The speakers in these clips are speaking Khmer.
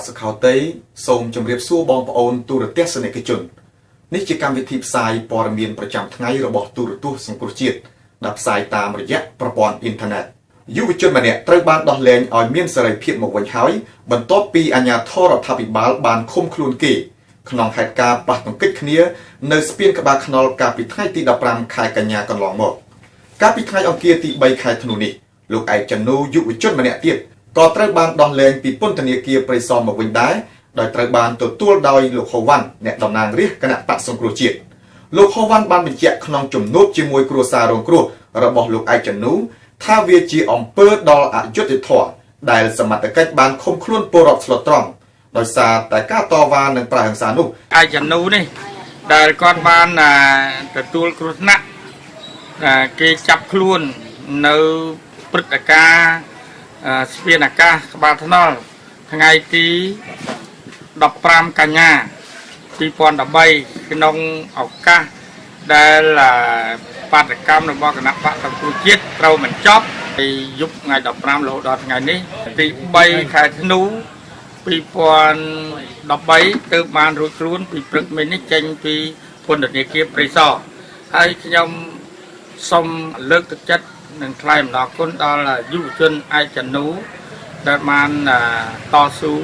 បាទសុខោតីសូមជម្រាបសួរបងប្អូនទូរទស្សនិកជននេះជាកម្មវិធីផ្សាយព័ត៌មានប្រចាំថ្ងៃរបស់ទូរទស្សន៍សង្គ្រោះជាតិដែលផ្សាយតាមរយៈប្រព័ន្ធអ៊ីនធឺណិតយុវជនម្នាក់ត្រូវបានដោះលែងឲ្យមានសេរីភាពមកវិញហើយបន្ទាប់ពីអាជ្ញាធររដ្ឋាភិបាលបានឃុំខ្លួនគេក្នុងហេតុការណ៍ប៉ះទង្គិចគ្នានៅស្ពានក្បាលខ្នល់កាលពីថ្ងៃទី15ខែកញ្ញាកន្លងមកកាលពីថ្ងៃអង្គារទី3ខែធ្នូនេះលោកឯកចនូយុវជនម្នាក់ទៀតក៏ត្រូវបានដោះលែងពីពន្ធនាគារព្រៃសរមកវិញដែរដោយត្រូវបានទទួលដោយលោកហូវ៉ាន់អ្នកតំណាងរាស្ត្រគណៈបក្សសង្គ្រោះជាតិលោកហូវ៉ាន់បានបញ្ជាក់ក្នុងជំនួបជាមួយគ្រួសាររងគ្រោះរបស់លោកឯកចនូថាវាជាអំពើដល់អយុត្តិធម៌ដែលសមត្ថកិច្ចបានឃុំខ្លួនពលរដ្ឋស្លុតត្រង់ដោយសារតែការតវ៉ានិងប្រហិង្សានោះឯកចនូនេះដែលគាត់បានទទួលគ្រោះថ្នាក់គេចាប់ខ្លួននៅព្រឹត្តិការណ៍ស្ពានអាកាសក្បាលថ្នល់ថ្ងៃទី15កញ្ញា2013ក្នុងឱកាសដែលបាតកម្មរបស់គណៈបក្សសង្គ្រោះជាតិត្រូវបញ្ចប់ពីយប់ថ្ងៃ15រហូតដល់ថ្ងៃនេះទី3ខែធ្នូ2013ទើបបានរួចខ្លួនពីព្រឹកមិញនេះចេញពីពន្ធនាគារព្រៃសរហើយខ្ញុំសូមលើកទឹកចិត្តនិងថ្លែងអំណរគុណដល់យុវជនឯកចនូដែលបានតស៊ូ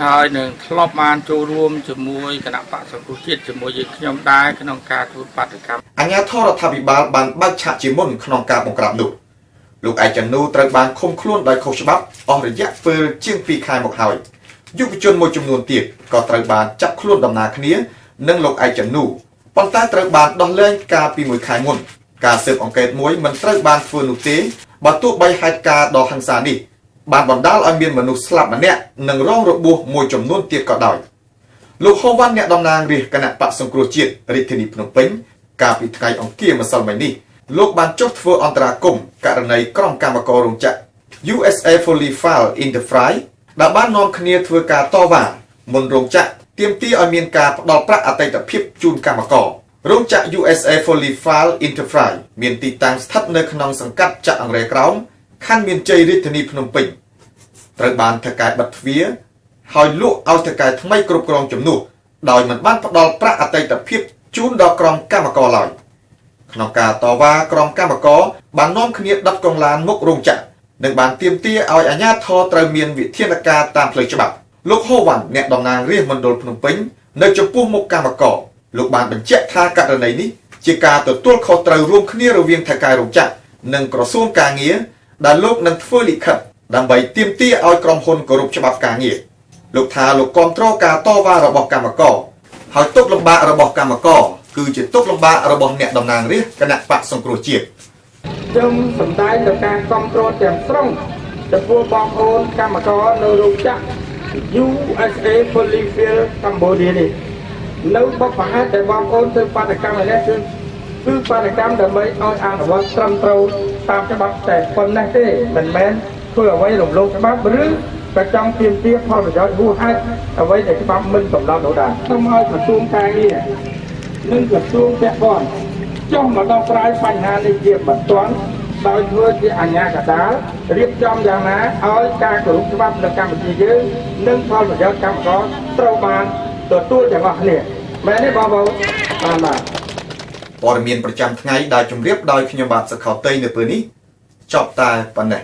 ហើយនឹងធ្លាប់បានចូលរួមជាមួយគណៈបក្សសង្គ្រោះជាតិជាមួយយើងខ្ញុំដែរក្នុងការធ្វើបាតកម្មអាជ្ញាធររដ្ឋាភិបាលបានបើកឆាកជាមុនក្នុងការបង្ក្រាបនោះលោកឯកចនូត្រូវបានឃុំខ្លួនដោយខុសច្បាប់អស់រយៈពេលជាង2ខែមកហើយយុវជនមួយចំនួនទៀតក៏ត្រូវបានចាប់ខ្លួនដំណើរគ្នានឹងលោកឯកចនូប៉ុន្តែត្រូវបានដោះលែងកាលពី1ខែមុនការស៊ើបអង្កេតមួយមិនត្រូវបានធ្វើនោះទេបើទោះបីហេតុការណ៍ដ៏ហិង្សានេះបានបណ្ដាលឲ្យមានមនុស្សស្លាប់ម្នាក់និងរងរបួសមួយចំនួនទៀតក៏ដោយលោកហូវ៉ាន់អ្នកតំណាងរាស្ត្រគណៈបក្សសង្គ្រោះជាតិរាជធានីភ្នំពេញកាលពីថ្ងៃអង្គារម្សិលមិញនេះលោកបានចុះធ្វើអន្តរាគមន៍ករណីក្រុមកម្មកររោងចក្រ USA Foley File Enterprise ដែលបាននាំគ្នាធ្វើការតវ៉ាមុនរោងចក្រទាមទារឲ្យមានការផ្ដល់ប្រាក់អតីតភាពជូនកម្មកររោងចក្រ USA Foley File Enterprise មានទីតាំងស្ថិតនៅក្នុងសង្កាត់ចាក់អង្រែក្រោមខណ្ឌមានជ័យរាជធានីភ្នំពេញត្រូវបានថៅកែបិទទ្វារហើយលក់ឲ្យថៅកែថ្មីគ្រប់គ្រងជំនួសដោយមិនបានផ្ដល់ប្រាក់អតីតភាពជូនដល់ក្រុមកម្មករឡើយក្នុងការតវ៉ាក្រុមកម្មករបាននាំគ្នាដុតកង់ឡានមុខរោងចក្រនិងបានទាមទារឲ្យអាជ្ញាធរត្រូវមានវិធានការតាមផ្លូវច្បាប់លោកហូវ៉ាន់អ្នកតំណាងរាស្ត្រមណ្ឌលភ្នំពេញនៅចំពោះមុខកម្មករលោកបានបញ្ជាក់ថាករណីនេះជាការទទួលខុសត្រូវរួមគ្នារវាងថៅកែរោងចក្រនិងក្រសួងការងារដែលលោកនឹងធ្វើលិខិតដើម្បីទាមទារឲ្យក្រុមហ៊ុនគោរពច្បាប់ការងារលោកថាលោកគាំទ្រការតវ៉ារបស់កម្មករហើយទុកលំបាករបស់កម្មករគឺជាទុកលំបាករបស់អ្នកតំណាងរាស្ត្រគណៈបក្សសង្គ្រោះជាតិខ្ញុំសម្ដែងទៅការគាំទ្រទាំងស្រុងចំពោះបងប្អូនកម្មករនៅរោងចក្រ USA Polyfill Cambodia នេះនៅបកប្រហែលតែបងប្អូនធ្វើបាតកម្មនេះគឺបាតកម្មដើម្បីឲ្យអនុវត្តត្រឹមត្រូវតាមច្បាប់តែប៉ុណ្ណេះទេមិនមែនធ្វើអ្វីរំលោភច្បាប់ឬក៏ចង់ទាមទារផលប្រយោជន៍ហួសហេតុអ្វីដែលច្បាប់មិនកំណត់នោះដែរសូមឲ្យក្រសួងការងារនិងក្រសួងពាក់ព័ន្ធចុះមកដោះស្រាយបញ្ហានេះជាបន្ទាន់ដោយធ្វើជាអាជ្ញាកណ្ដាលរៀបចំយ៉ាងណាឲ្យការគោរពច្បាប់នៅកម្ពុជាយើងនិងផលប្រយោជន៍កម្មករត្រូវបានទទួលទាំងអស់គ្នាមែនទេបងប្អូនបាទព័ត៌មានប្រចាំថ្ងៃដែលជម្រាបដោយខ្ញុំបាទសុខោតីនៅពេលនេះចប់តែប៉ុណ្ណេះ